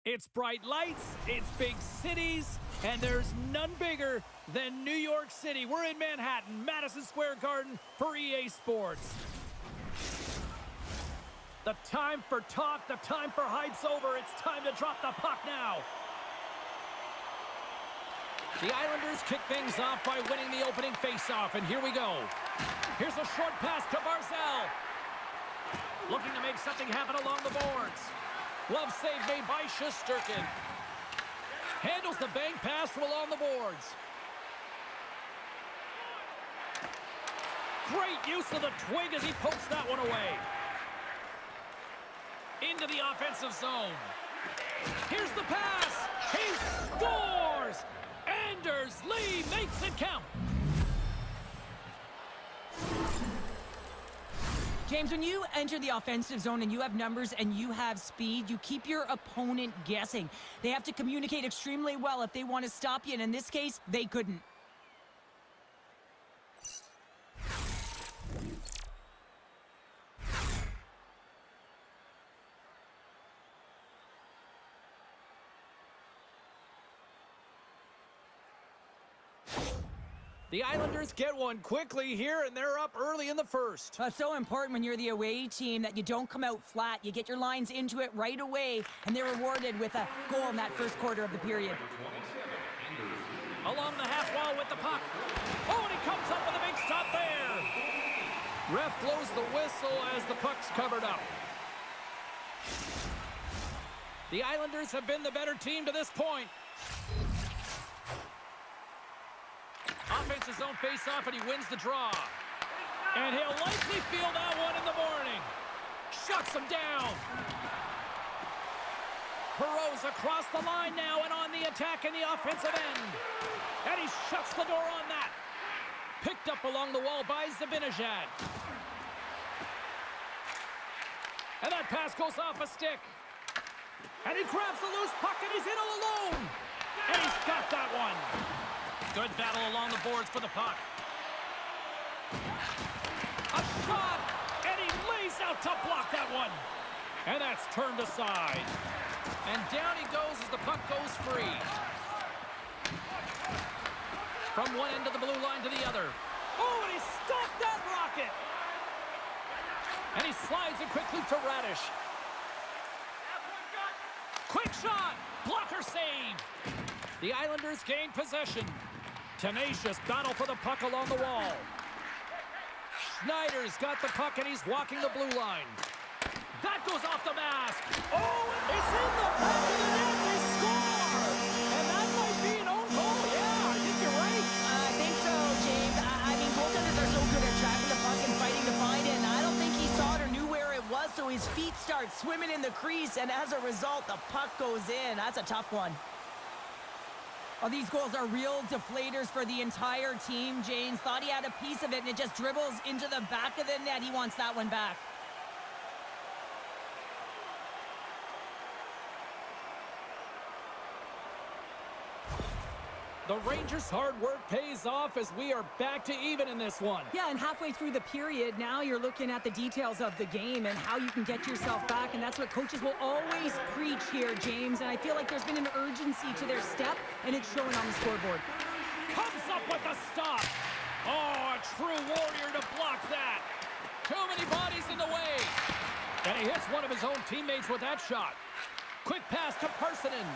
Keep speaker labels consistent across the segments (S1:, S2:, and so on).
S1: It's bright lights, it's big cities, and there's none bigger than New York City. We're in Manhattan, Madison Square Garden for EA Sports. The time for talk, the time for hype's over. It's time to drop the puck now. The Islanders kick things off by winning the opening faceoff, and here we go. Here's a short pass to Barzal. Looking to make something happen along the boards. Glove save made by Shesterkin. Handles the bank pass from along the boards. Great use of the twig as he pokes that one away. Into the offensive zone. Here's the pass. He scores! Anders Lee makes it count.
S2: James, when you enter the offensive zone and you have numbers and you have speed, you keep your opponent guessing. They have to communicate extremely well if they want to stop you, and in this case, they couldn't.
S1: The Islanders get one quickly here, and they're up early in the first.
S2: It's so important when you're the away team that you don't come out flat. You get your lines into it right away, and they're rewarded with a goal in that first quarter of the period.
S1: Along the half wall with the puck. Oh, and he comes up with a big stop there. Ref blows the whistle as the puck's covered up. The Islanders have been the better team to this point. Offensive zone face-off, and he wins the draw. And he'll likely feel that one in the morning. Shuts him down. Perot's across the line now and on the attack in the offensive end. And he shuts the door on that. Picked up along the wall by Zibanejad. And that pass goes off a stick. And he grabs the loose puck, and he's in all alone. And he's got that one. Good battle along the boards for the puck. A shot, and he lays out to block that one. And that's turned aside. And down he goes as the puck goes free. From one end of the blue line to the other. Oh, and he stopped that rocket. And he slides it quickly to Radish. Quick shot, blocker save. The Islanders gain possession. Tenacious battle for the puck along the wall. Schneider's got the puck, and he's walking the blue line. That goes off the mask. Oh, it's in the back of the net. They score! And that might be an own goal. Yeah, I think you're right.
S2: I think so, James. I mean, goaltenders are so good at tracking the puck and fighting to find it, and I don't think he saw it or knew where it was, so his feet start swimming in the crease, and as a result, the puck goes in. That's a tough one. Oh, these goals are real deflators for the entire team. James thought he had a piece of it, and it just dribbles into the back of the net. He wants that one back.
S1: The Rangers' hard work pays off as we are back to even in this one.
S2: Yeah, and halfway through the period, now you're looking at the details of the game and how you can get yourself back, and that's what coaches will always preach here, James, and I feel like there's been an urgency to their step, and it's showing on the scoreboard.
S1: Comes up with the stop. Oh, a true warrior to block that. Too many bodies in the way. And he hits one of his own teammates with that shot. Quick pass to Parsonen.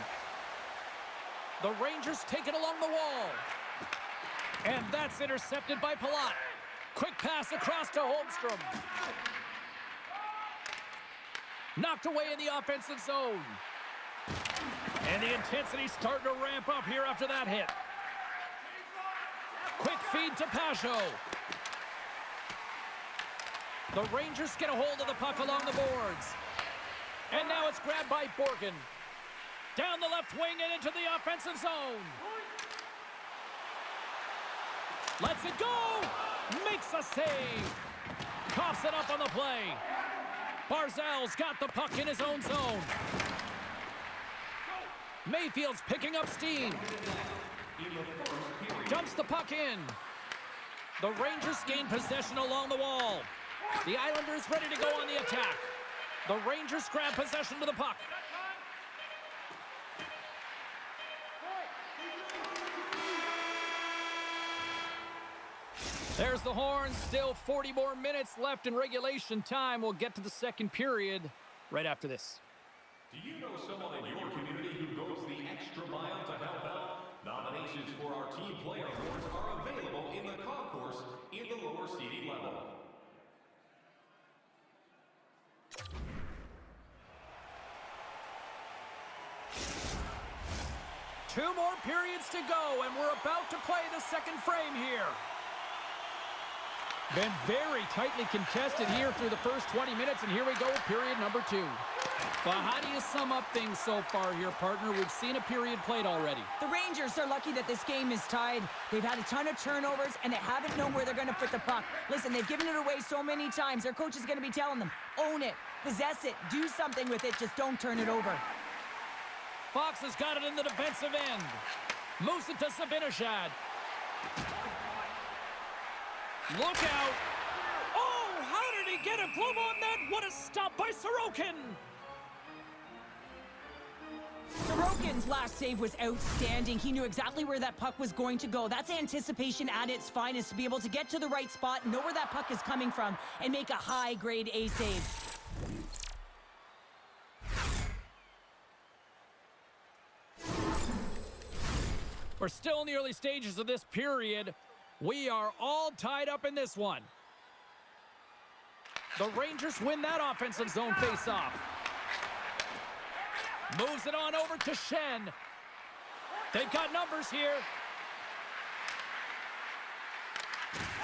S1: The Rangers take it along the wall. And that's intercepted by Palat. Quick pass across to Holmstrom. Knocked away in the offensive zone. And the intensity's starting to ramp up here after that hit. Quick feed to Pajot. The Rangers get a hold of the puck along the boards. And now it's grabbed by Borgen. Down the left wing and into the offensive zone. Lets it go. Makes a save. Coughs it up on the play. Barzal's got the puck in his own zone. Mayfield's picking up steam. Dumps the puck in. The Rangers gain possession along the wall. The Islanders ready to go on the attack. The Rangers grab possession to the puck. There's the horn. Still 40 more minutes left in regulation time. We'll get to the second period right after this.
S3: Do you know someone in your community who goes the extra mile to help out? Nominations for our Team Player Awards are available in the concourse in the lower seating level.
S1: Two more periods to go, and we're about to play the second frame here. Been very tightly contested here through the first 20 minutes, and here we go, period number 2. Well, how do you sum up things so far here, partner? We've seen a period played already.
S2: The Rangers are lucky that this game is tied. They've had a ton of turnovers, and they haven't known where they're going to put the puck. Listen, they've given it away so many times. Their coach is going to be telling them, own it, possess it, do something with it, just don't turn it over.
S1: Fox has got it in the defensive end. Moves it to Zibanejad. Look out. Oh, how did he get a glove on that? What a stop by Sorokin.
S2: Sorokin's last save was outstanding. He knew exactly where that puck was going to go. That's anticipation at its finest, to be able to get to the right spot, know where that puck is coming from, and make a high-grade A save.
S1: We're still in the early stages of this period. We are all tied up in this one. The Rangers win that offensive zone faceoff. Moves it on over to Shen. They've got numbers here.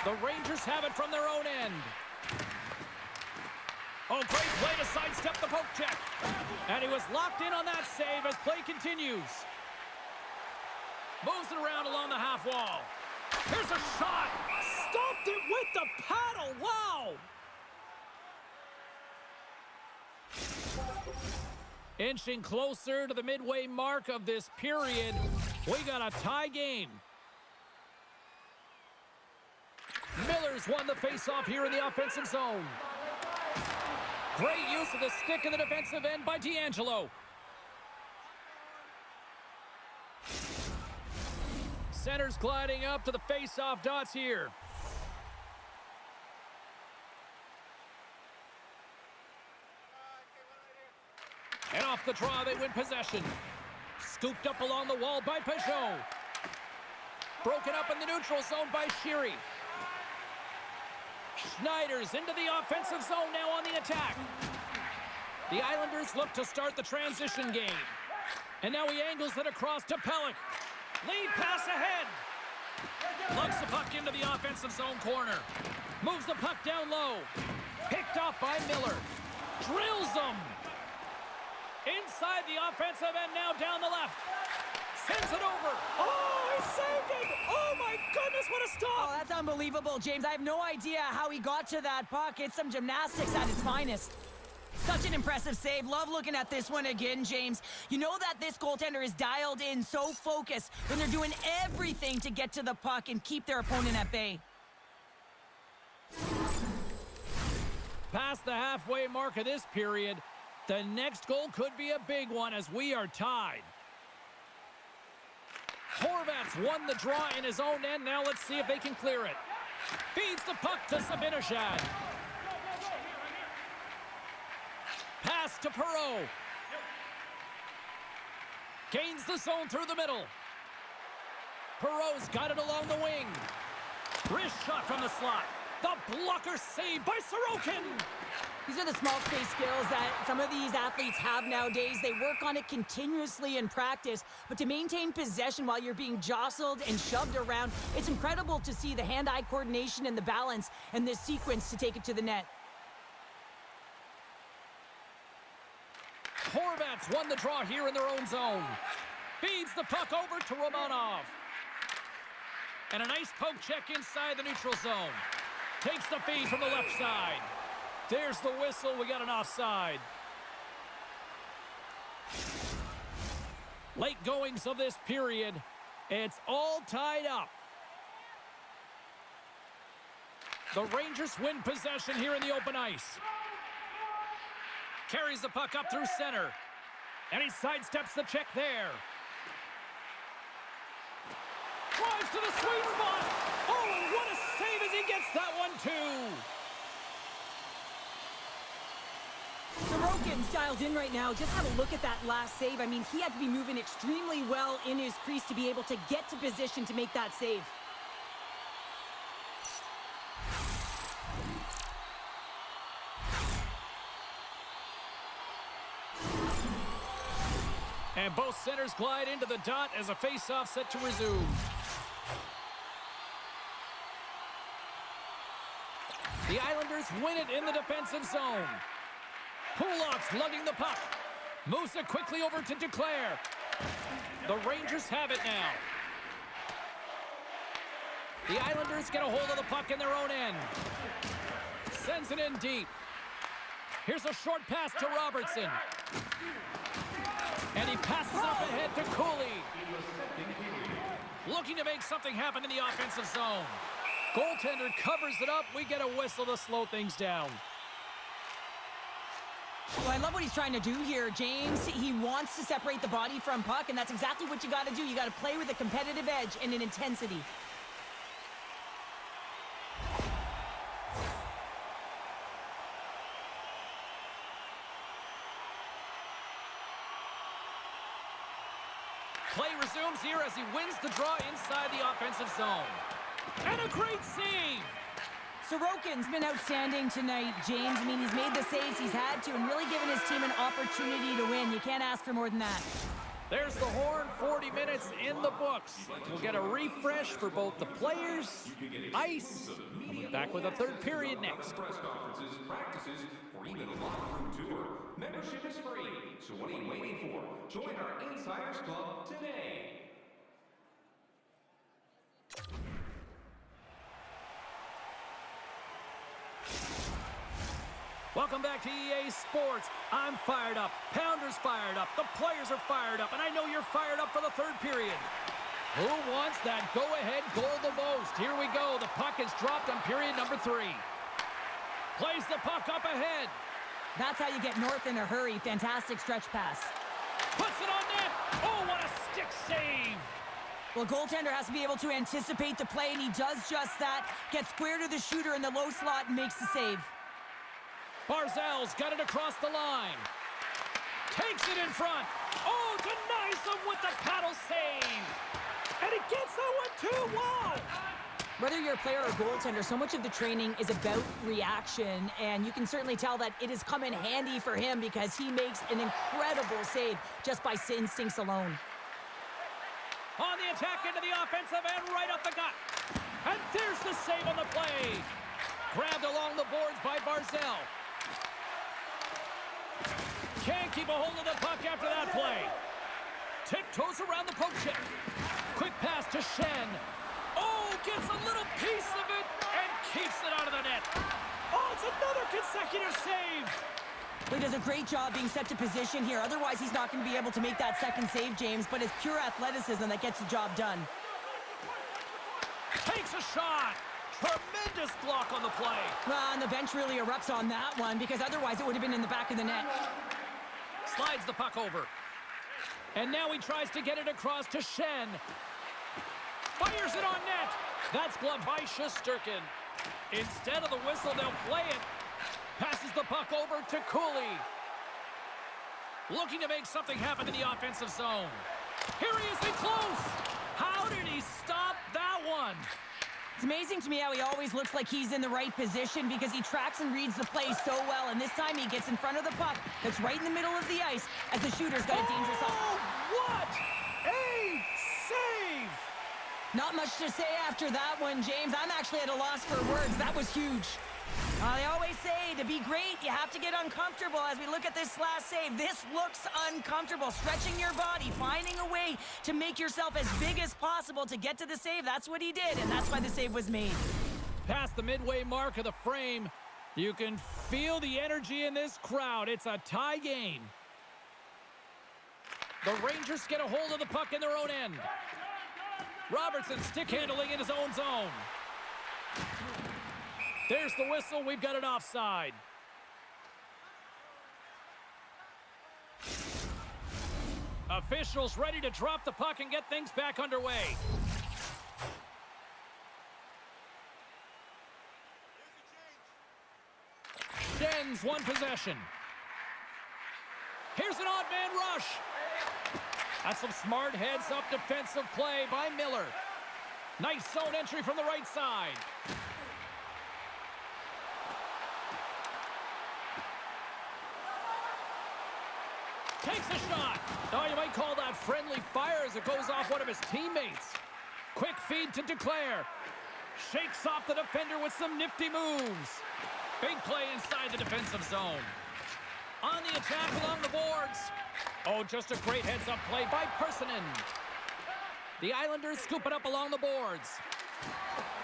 S1: The Rangers have it from their own end. Oh, great play to sidestep the poke check. And he was locked in on that save as play continues. Moves it around along the half wall. Here's a shot. Stopped it with the paddle. Wow. Inching closer to the midway mark of this period. We got a tie game. Miller's won the faceoff here in the offensive zone. Great use of the stick in the defensive end by D'Angelo. Center's gliding up to the face-off dots here. And off the draw, they win possession. Scooped up along the wall by Peugeot. Broken up in the neutral zone by Sheary. Schneider's into the offensive zone now on the attack. The Islanders look to start the transition game. And now he angles it across to Pelech. Lead pass ahead. Lugs the puck into the offensive zone corner. Moves the puck down low. Picked off by Miller. Drills them. Inside the offensive end now down the left. Sends it over. Oh, he saved it. Oh, my goodness, what a stop.
S2: Oh, that's unbelievable, James. I have no idea how he got to that puck. It's some gymnastics at its finest. Such an impressive save. Love looking at this one again, James. You know that this goaltender is dialed in, so focused, when they're doing everything to get to the puck and keep their opponent at bay.
S1: Past the halfway mark of this period, the next goal could be a big one as we are tied. Horvat's won the draw in his own end. Now let's see if they can clear it. Feeds the puck to Zibanejad. Pass to Perreault. Gains the zone through the middle. Perreault's got it along the wing. Wrist shot from the slot. The blocker saved by Sorokin.
S2: These are the small space skills that some of these athletes have nowadays. They work on it continuously in practice, but to maintain possession while you're being jostled and shoved around, it's incredible to see the hand-eye coordination and the balance in this sequence to take it to the net.
S1: Horvat's won the draw here in their own zone. Feeds the puck over to Romanov. And a nice poke check inside the neutral zone. Takes the feed from the left side. There's the whistle. We got an offside. Late goings of this period. It's all tied up. The Rangers win possession here in the open ice. Carries the puck up through center. And he sidesteps the check there. Drives to the sweet spot. Oh, and what a save as he that one too.
S2: Sorokin's dialed in right now. Just have a look at that last save. I mean, he had to be moving extremely well in his crease to be able to get to position to make that save.
S1: And both centers glide into the dot as a face-off set to resume. The Islanders win it in the defensive zone. Pulock's lugging the puck. Moves it quickly over to Duclair. The Rangers have it now. The Islanders get a hold of the puck in their own end. Sends it in deep. Here's a short pass to Robertson. And he passes up ahead to Cooley. Looking to make something happen in the offensive zone. Goaltender covers it up. We get a whistle to slow things down.
S2: Well, I love what he's trying to do here, James. He wants to separate the body from puck, and that's exactly what you got to do. You got to play with a competitive edge and an intensity.
S1: Play resumes here as he wins the draw inside the offensive zone. And a great save!
S2: Sorokin's been outstanding tonight, James. I mean, he's made the saves he's had to and really given his team an opportunity to win. You can't ask for more than that.
S1: There's the horn, 40 minutes in the books. We'll get a refresh for both the players, ice. Coming back with a third period next.
S3: Press conferences, practices, or even a locker room tour. Membership is free, so what are you waiting for? Join our Insiders Club today.
S1: Welcome back to EA Sports. I'm fired up. Pounder's fired up. The players are fired up. And I know you're fired up for the third period. Who wants that go-ahead goal the most? Here we go. The puck is dropped on period number 3. Plays the puck up ahead.
S2: That's how you get north in a hurry. Fantastic stretch pass.
S1: Puts it on net. Oh, what a stick save.
S2: Well, goaltender has to be able to anticipate the play, and he does just that. Gets square to the shooter in the low slot and makes the save.
S1: Barzal's got it across the line. Takes it in front. Oh, denies him with the paddle save. And he gets that one too. Wow.
S2: Whether you're a player or goaltender, so much of the training is about reaction, and you can certainly tell that it has come in handy for him because he makes an incredible save just by instincts alone.
S1: On the attack into the offensive end, right up the gut. And there's the save on the play. Grabbed along the boards by Barzal. Can't keep a hold of the puck after that play. Tiptoes around the poke check. Quick pass to Shen. Oh, gets a little piece of it and keeps it out of the net. Oh, it's another consecutive save.
S2: He does a great job being set to position here. Otherwise, he's not going to be able to make that second save, James, but it's pure athleticism that gets the job done.
S1: Takes a shot. Tremendous block on the play.
S2: And the bench really erupts on that one because otherwise it would have been in the back of the net.
S1: Slides the puck over. And now he tries to get it across to Shen. Fires it on net. That's gloved by Shesterkin. Instead of the whistle, they'll play it. Passes the puck over to Cooley. Looking to make something happen in the offensive zone. Here he is in close. How did he stop that one?
S2: It's amazing to me how he always looks like he's in the right position because he tracks and reads the play so well, and this time he gets in front of the puck that's right in the middle of the ice as the shooter's got a dangerous
S1: Oh, what a save!
S2: Not much to say after that one, James. I'm actually at a loss for words. That was huge. They always say to be great, you have to get uncomfortable. As we look at this last save, this looks uncomfortable. Stretching your body, finding a way to make yourself as big as possible to get to the save. That's what he did, and that's why the save was made.
S1: Past the midway mark of the frame, you can feel the energy in this crowd. It's a tie game. The Rangers get a hold of the puck in their own end. Robertson stick handling in his own zone. There's the whistle. We've got an offside. Officials ready to drop the puck and get things back underway. wins one possession. Here's an odd man rush. That's some smart heads-up defensive play by Miller. Nice zone entry from the right side. Takes a shot. Oh, you might call that friendly fire as it goes off one of his teammates. Quick feed to Declare. Shakes off the defender with some nifty moves. Big play inside the defensive zone. On the attack along the boards. Oh, just a great heads-up play by Personen. The Islanders scoop it up along the boards.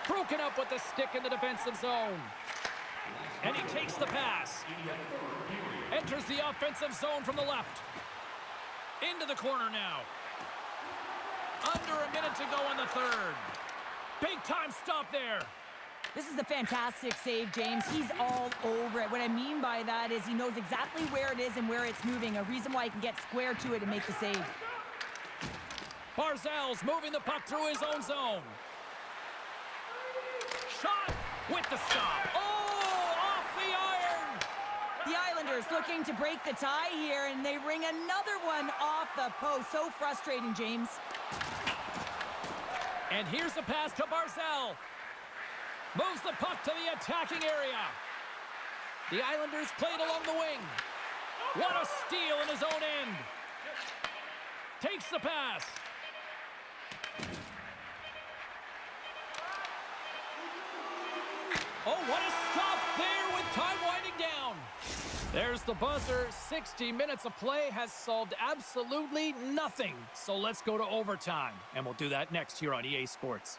S1: Broken up with the stick in the defensive zone. And he takes the pass. Enters the offensive zone from the left. Into the corner now. Under a minute to go in the third. Big time stop there.
S2: This is a fantastic save, James. He's all over it. What I mean by that is he knows exactly where it is and where it's moving. A reason why he can get square to it and make the save.
S1: Barzal's moving the puck through his own zone. Shot with the stop. Oh, off the iron.
S2: The Islanders looking to break the tie here, and they ring another one off the post. So frustrating, James.
S1: And here's the pass to Barzal. Moves the puck to the attacking area. The Islanders played along the wing. What a steal in his own end. Takes the pass. Oh, what a stop there with time winding down. There's the buzzer. 60 minutes of play has solved absolutely nothing. So let's go to overtime, and we'll do that next here on EA Sports.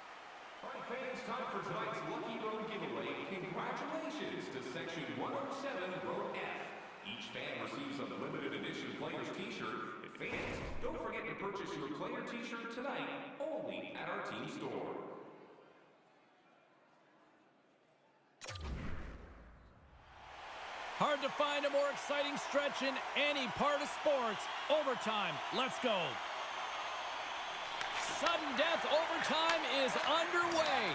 S3: All right, fans, time for tonight's Lucky Road giveaway. Congratulations to Section 107, Row F. Each fan receives a limited edition player's t-shirt. And fans, don't forget to purchase your player t-shirt tonight, only at our team store.
S1: Hard to find a more exciting stretch in any part of sports. Overtime, let's go. Sudden death overtime is underway.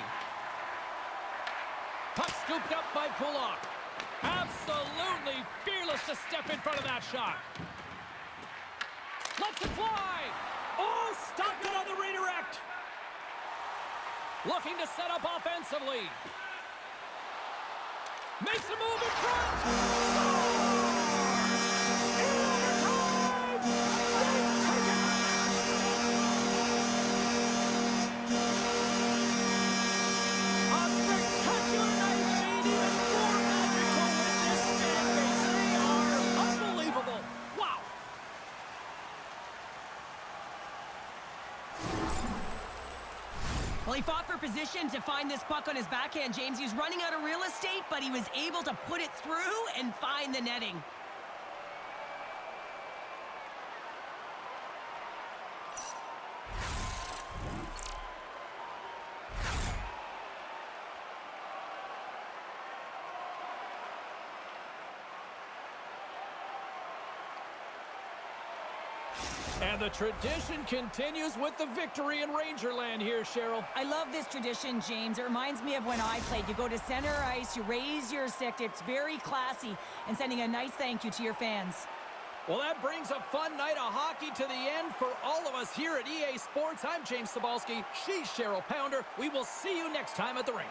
S1: Puck scooped up by Pulak. Absolutely fearless to step in front of that shot. Lets it fly. Oh, stopped it on the redirect. Looking to set up offensively. Makes a move in front.
S2: Well, he fought for position to find this puck on his backhand, James. He was running out of real estate, but he was able to put it through and find the netting.
S1: And the tradition continues with the victory in Rangerland here, Cheryl.
S2: I love this tradition, James. It reminds me of when I played. You go to center ice, you raise your stick. It's very classy, and sending a nice thank you to your fans.
S1: Well, that brings a fun night of hockey to the end for all of us here at EA Sports. I'm James Cebulski. She's Cheryl Pounder. We will see you next time at the rink.